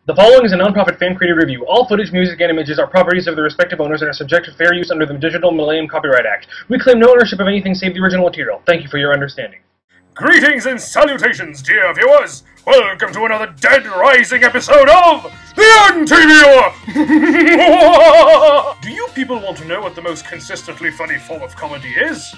The following is a non-profit fan-created review. All footage, music, and images are properties of their respective owners and are subject to fair use under the Digital Millennium Copyright Act. We claim no ownership of anything save the original material. Thank you for your understanding. Greetings and salutations, dear viewers! Welcome to another Dead Rising episode of The Anti-Viewer! Do you people want to know what the most consistently funny form of comedy is?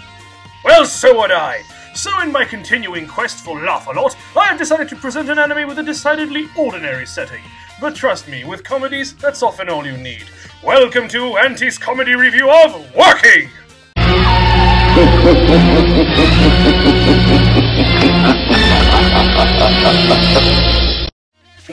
Well, so would I. So in my continuing quest for Laugh-A-Lot, I have decided to present an anime with a decidedly ordinary setting. But trust me, with comedies, that's often all you need. Welcome to Auntie's comedy review of Working!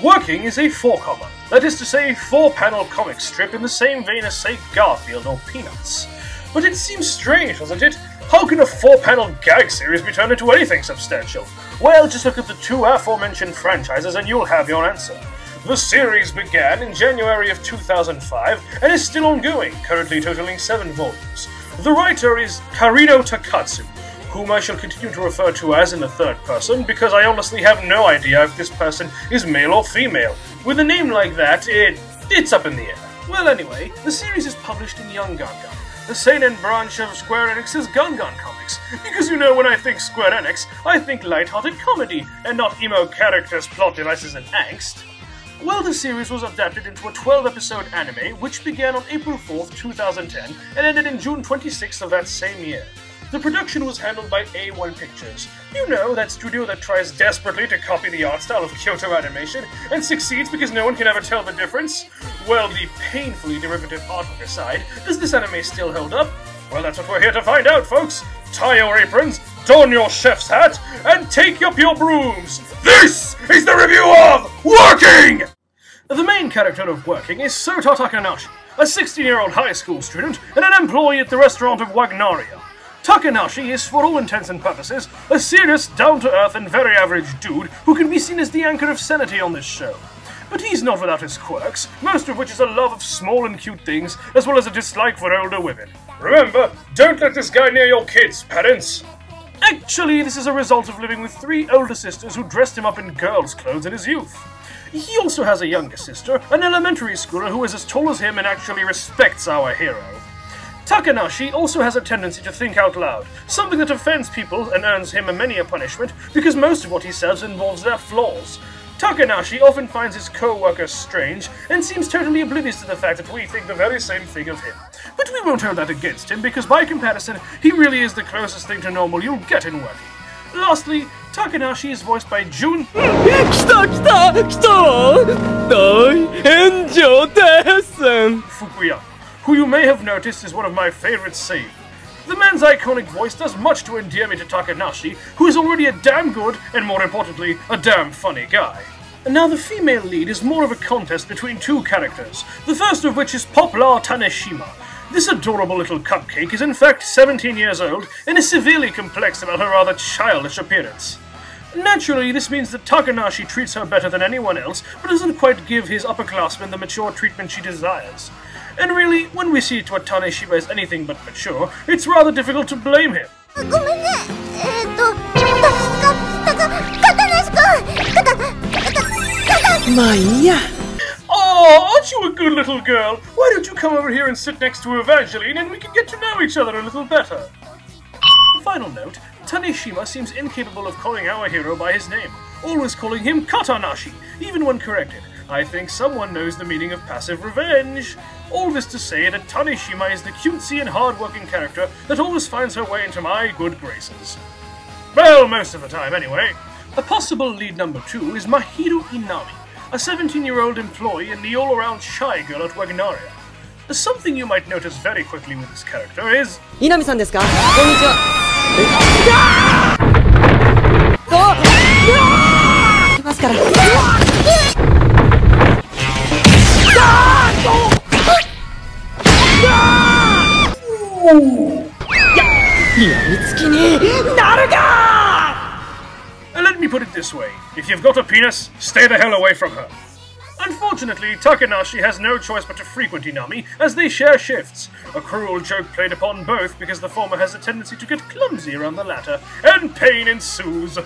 Working is a 4-comma, that is to say, 4-panel comic strip in the same vein as, say, Garfield or Peanuts. But it seems strange, doesn't it? How can a 4-panel gag series be turned into anything substantial? Well, just look at the two aforementioned franchises and you'll have your answer. The series began in January of 2005 and is still ongoing, currently totaling 7 volumes. The writer is Karino Takatsu, whom I shall continue to refer to as in the third person, because I honestly have no idea if this person is male or female. With a name like that, it's up in the air. Well anyway, the series is published in Young Gun-Gun, the seinen branch of Square Enix's Gun-Gun comics, because you know when I think Square Enix, I think light-hearted comedy, and not emo characters, plot devices, and angst. Well, the series was adapted into a 12-episode anime, which began on April 4th, 2010, and ended in June 26th of that same year. The production was handled by A1 Pictures. You know, that studio that tries desperately to copy the art style of Kyoto Animation, and succeeds because no one can ever tell the difference? Well, the painfully derivative artwork aside, does this anime still hold up? Well, that's what we're here to find out, folks! Tie your aprons, don your chef's hat, and take up your brooms! This is the review of Working! The main character of Working is Sota Takanashi, a 16-year-old high school student and an employee at the restaurant of Wagnaria. Takanashi is, for all intents and purposes, a serious, down-to-earth and very average dude who can be seen as the anchor of sanity on this show. But he's not without his quirks, most of which is a love of small and cute things, as well as a dislike for older women. Remember, don't let this guy near your kids, parents! Actually, this is a result of living with 3 older sisters who dressed him up in girls' clothes in his youth. He also has a younger sister, an elementary schooler who is as tall as him and actually respects our hero. Takanashi also has a tendency to think out loud, something that offends people and earns him many a punishment because most of what he says involves their flaws. Takanashi often finds his co-workers strange and seems totally oblivious to the fact that we think the very same thing of him. But we won't hold that against him because by comparison, he really is the closest thing to normal you'll get in Working. Lastly, Takanashi is voiced by Jun Fukuya, who you may have noticed is one of my favorite save. The man's iconic voice does much to endear me to Takanashi, who is already a damn good, and more importantly, a damn funny guy. Now the female lead is more of a contest between 2 characters, the first of which is Poplar Taneshima. This adorable little cupcake is in fact 17 years old and is severely complex about her rather childish appearance. Naturally, this means that Takanashi treats her better than anyone else, but doesn't quite give his upperclassmen the mature treatment she desires. And really, when we see to what Taneshima is anything but mature, it's rather difficult to blame him. Oh, aren't you a good little girl? Why don't you come over here and sit next to Evangeline and we can get to know each other a little better? Final note, Taneshima seems incapable of calling our hero by his name, always calling him Katanashi, even when corrected. I think someone knows the meaning of passive revenge. All this to say that Taneshima is the cutesy and hard-working character that always finds her way into my good graces. Well, most of the time anyway. A possible lead number 2 is Mahiru Inami, a 17-year-old employee and the all-around shy girl at Wagnaria. Something you might notice very quickly with this character is... Inami-san desu ka? Konnichiwa. Let me put it this way, if you've got a penis, stay the hell away from her. Unfortunately, Takanashi has no choice but to frequent Inami, as they share shifts. A cruel joke played upon both because the former has a tendency to get clumsy around the latter, and pain ensues.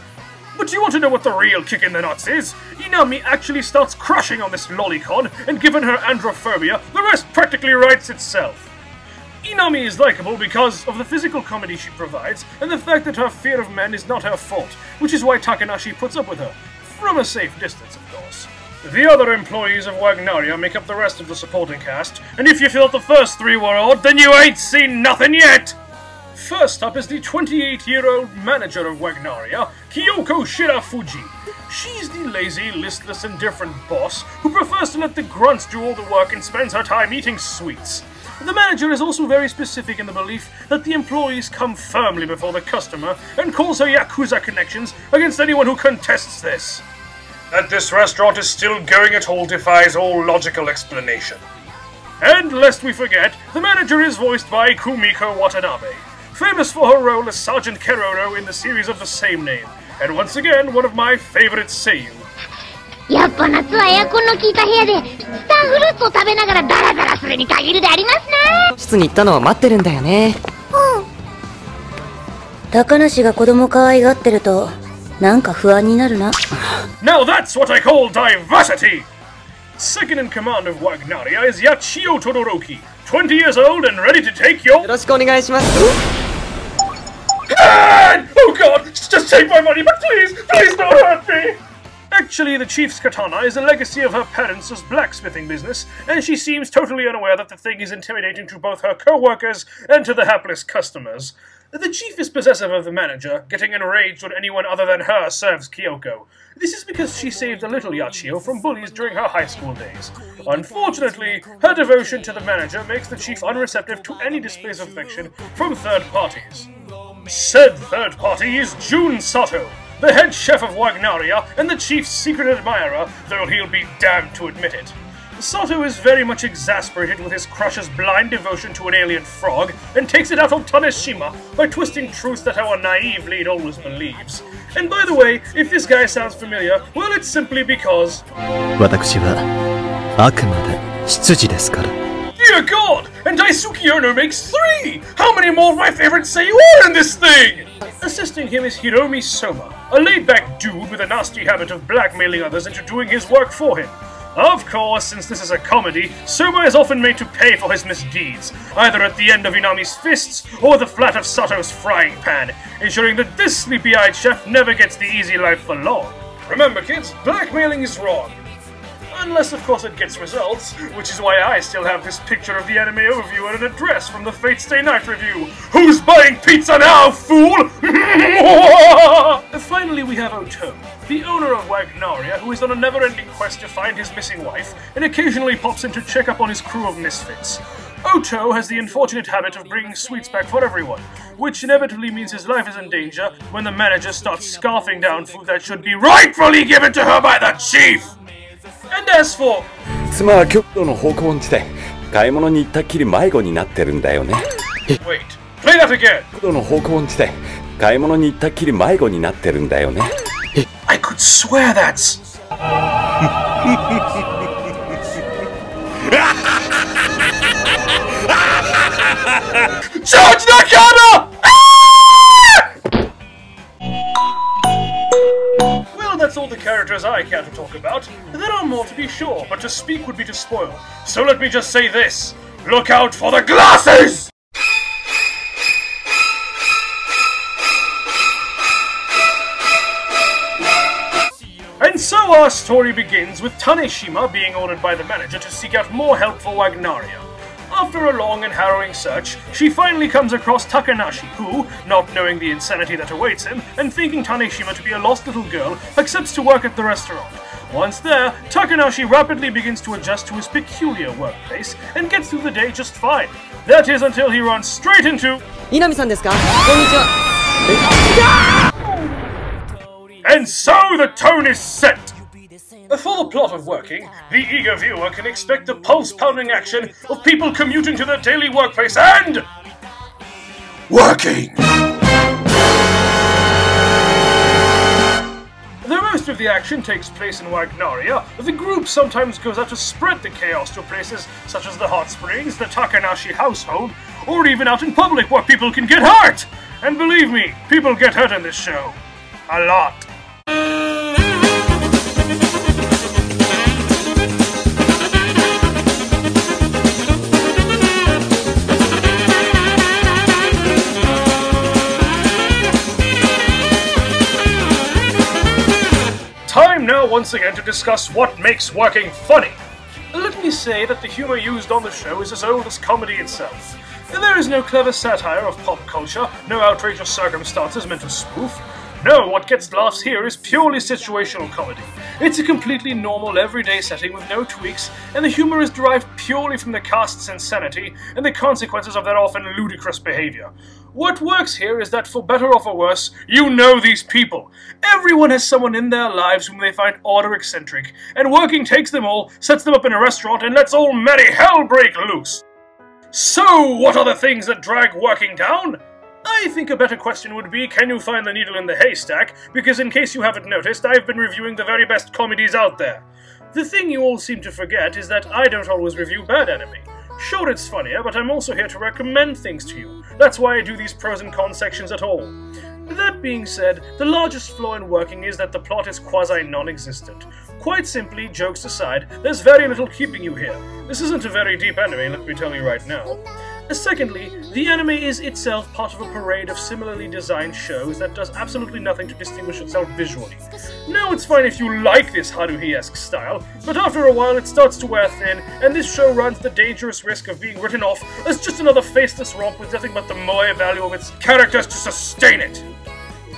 But do you want to know what the real kick in the nuts is? Inami actually starts crushing on this lolicon, and given her androphobia, the rest practically writes itself. Inami is likable because of the physical comedy she provides, and the fact that her fear of men is not her fault, which is why Takanashi puts up with her. From a safe distance, of course. The other employees of Wagnaria make up the rest of the supporting cast, and if you thought the first three were odd, then you ain't seen nothing yet! First up is the 28-year-old manager of Wagnaria, Kyoko Shirafuji. She's the lazy, listless, indifferent boss who prefers to let the grunts do all the work and spends her time eating sweets. The manager is also very specific in the belief that the employees come firmly before the customer and calls her Yakuza connections against anyone who contests this. That this restaurant is still going at all defies all logical explanation. And lest we forget, the manager is voiced by Kumiko Watanabe, famous for her role as Sergeant Keroro in the series of the same name, and once again, one of my favorite seiyuu. やっぱ夏はエアコンの効いた部屋でスターフルーツを食べながらダラダラするに限るでありますね。室に行ったのを待ってるんだよね。高梨が子供可愛がってるとなんか不安になるな。Now that's what I call diversity! Second in command of Wagnaria is Yachio Todoroki, 20 years old and ready to take your... よろしくお願いします。 Oh god! Just take my money, but please don't hurt me! Actually, the chief's katana is a legacy of her parents' blacksmithing business, and she seems totally unaware that the thing is intimidating to both her co-workers and to the hapless customers. The chief is possessive of the manager, getting enraged when anyone other than her serves Kyoko. This is because she saved a little Yachio from bullies during her high school days. Unfortunately, her devotion to the manager makes the chief unreceptive to any displays of affection from third parties. Said third party is Jun Sato, the head chef of Wagnaria and the chief's secret admirer, though he'll be damned to admit it. Sato is very much exasperated with his crush's blind devotion to an alien frog, and takes it out on Taneshima by twisting truths that our naive lead always believes. And by the way, if this guy sounds familiar, well, it's simply because... 私はあくまで執事ですから。 Dear God! And Daisuke Ono makes 3! How many more of my favorite seiyuu are in this thing? Assisting him is Hiromi Soma, a laid-back dude with a nasty habit of blackmailing others into doing his work for him. Of course, since this is a comedy, Soma is often made to pay for his misdeeds, either at the end of Inami's fists or the flat of Sato's frying pan, ensuring that this sleepy-eyed chef never gets the easy life for long. Remember kids, blackmailing is wrong. Unless, of course, it gets results, which is why I still have this picture of the anime overview and an address from the Fate Stay Night review. Who's buying pizza now, fool? Finally, we have Oto, the owner of Wagnaria, who is on a never-ending quest to find his missing wife, and occasionally pops in to check up on his crew of misfits. Oto has the unfortunate habit of bringing sweets back for everyone, which inevitably means his life is in danger when the manager starts scarfing down food that should be rightfully given to her by the chief! And as for... 妻は極度の方向音痴で買い物に行ったっきり迷子になってるんだよね。 Wait, play that again! 極度の方向音痴で買い物に行ったっきり迷子になってるんだよね。 I could swear that's... George Nakata! Well, that's all the characters I care to talk about. There are more to be sure, but to speak would be to spoil. So let me just say this. Look out for the glasses! And so our story begins with Taneshima being ordered by the manager to seek out more help for Wagnaria. After a long and harrowing search, she finally comes across Takanashi, who, not knowing the insanity that awaits him, and thinking Taneshima to be a lost little girl, accepts to work at the restaurant. Once there, Takanashi rapidly begins to adjust to his peculiar workplace, and gets through the day just fine. That is until he runs straight into... 稲見さんですか？こんにちは。 And so the tone is set! For the plot of working, the eager viewer can expect the pulse-pounding action of people commuting to their daily workplace and... working! Though most of the action takes place in Wagnaria, the group sometimes goes out to spread the chaos to places such as the hot springs, the Takanashi household, or even out in public where people can get hurt! And believe me, people get hurt in this show. A lot. once again to discuss what makes working funny. Let me say that the humor used on the show is as old as comedy itself. There is no clever satire of pop culture, no outrageous circumstances meant to spoof. No, what gets laughs here is purely situational comedy. It's a completely normal, everyday setting with no tweaks, and the humor is derived purely from the cast's insanity and the consequences of their often ludicrous behavior. What works here is that, for better or for worse, you know these people. Everyone has someone in their lives whom they find odd or eccentric, and working takes them all, sets them up in a restaurant, and lets all merry hell break loose. So, what are the things that drag working down? I think a better question would be, can you find the needle in the haystack? Because in case you haven't noticed, I've been reviewing the very best comedies out there. The thing you all seem to forget is that I don't always review bad anime. Sure, it's funnier, but I'm also here to recommend things to you. That's why I do these pros and cons sections at all. That being said, the largest flaw in working is that the plot is quasi-non-existent. Quite simply, jokes aside, there's very little keeping you here. This isn't a very deep anime, let me tell you right now. Secondly, the anime is itself part of a parade of similarly designed shows that does absolutely nothing to distinguish itself visually. Now, it's fine if you like this Haruhi-esque style, but after a while it starts to wear thin, and this show runs the dangerous risk of being written off as just another faceless romp with nothing but the moe value of its characters to sustain it.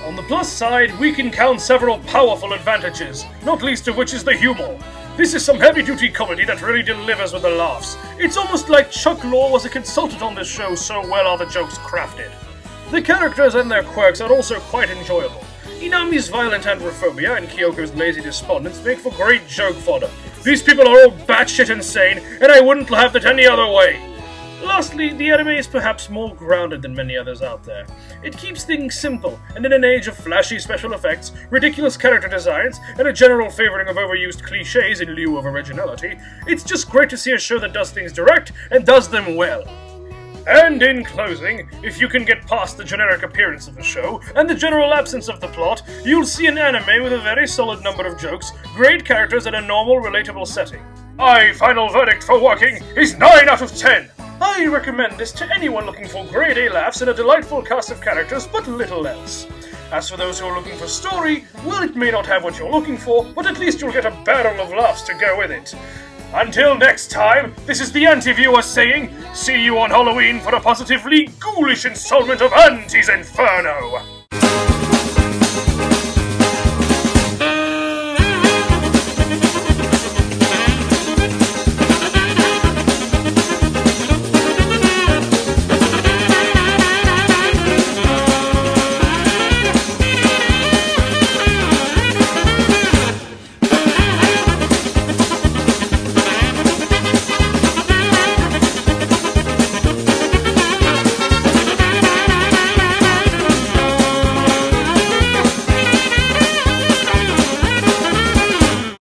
On the plus side, we can count several powerful advantages, not least of which is the humor. This is some heavy-duty comedy that really delivers with the laughs. It's almost like Chuck Lorre was a consultant on this show, so well are the jokes crafted. The characters and their quirks are also quite enjoyable. Inami's violent androphobia and Kyoko's lazy despondence make for great joke fodder. These people are all batshit insane, and I wouldn't have it any other way. Lastly, the anime is perhaps more grounded than many others out there. It keeps things simple, and in an age of flashy special effects, ridiculous character designs, and a general favoring of overused cliches in lieu of originality, it's just great to see a show that does things direct and does them well. And in closing, if you can get past the generic appearance of the show and the general absence of the plot, you'll see an anime with a very solid number of jokes, great characters, and a normal, relatable setting. My final verdict for working is 9 out of 10! I recommend this to anyone looking for grade A laughs and a delightful cast of characters, but little else. As for those who are looking for story, well, it may not have what you're looking for, but at least you'll get a barrel of laughs to go with it. Until next time, this is the Anti-Viewer saying, see you on Halloween for a positively ghoulish installment of Auntie's Inferno!